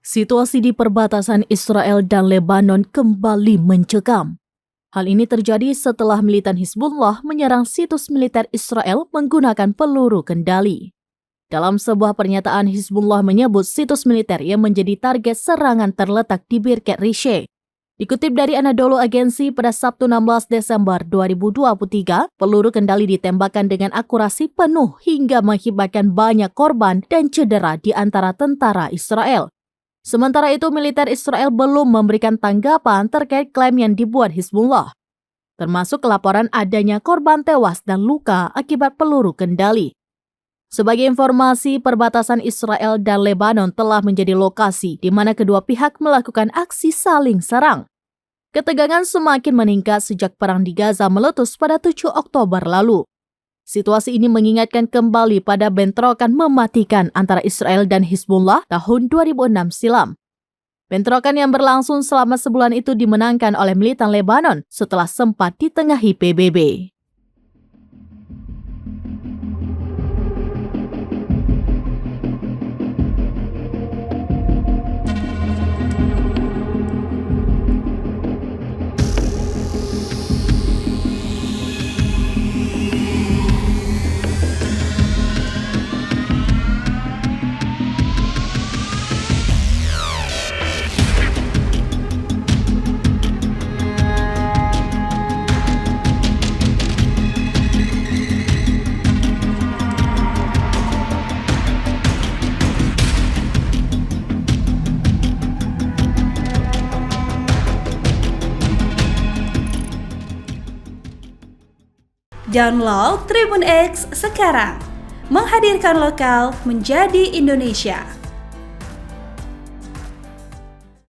Situasi di perbatasan Israel dan Lebanon kembali mencekam. Hal ini terjadi setelah militan Hizbullah menyerang situs militer Israel menggunakan peluru kendali. Dalam sebuah pernyataan, Hizbullah menyebut situs militer yang menjadi target serangan terletak di Birket Rishe. Dikutip dari Anadolu Agency pada Sabtu 16 Desember 2023, peluru kendali ditembakkan dengan akurasi penuh hingga mengakibatkan banyak korban dan cedera di antara tentara Israel. Sementara itu, militer Israel belum memberikan tanggapan terkait klaim yang dibuat Hizbullah, termasuk laporan adanya korban tewas dan luka akibat peluru kendali. Sebagai informasi, perbatasan Israel dan Lebanon telah menjadi lokasi di mana kedua pihak melakukan aksi saling serang. Ketegangan semakin meningkat sejak perang di Gaza meletus pada 7 Oktober lalu. Situasi ini mengingatkan kembali pada bentrokan mematikan antara Israel dan Hizbullah tahun 2006 silam. Bentrokan yang berlangsung selama sebulan itu dimenangkan oleh militan Lebanon setelah sempat ditengahi PBB. Download Tribun X sekarang, menghadirkan lokal menjadi Indonesia.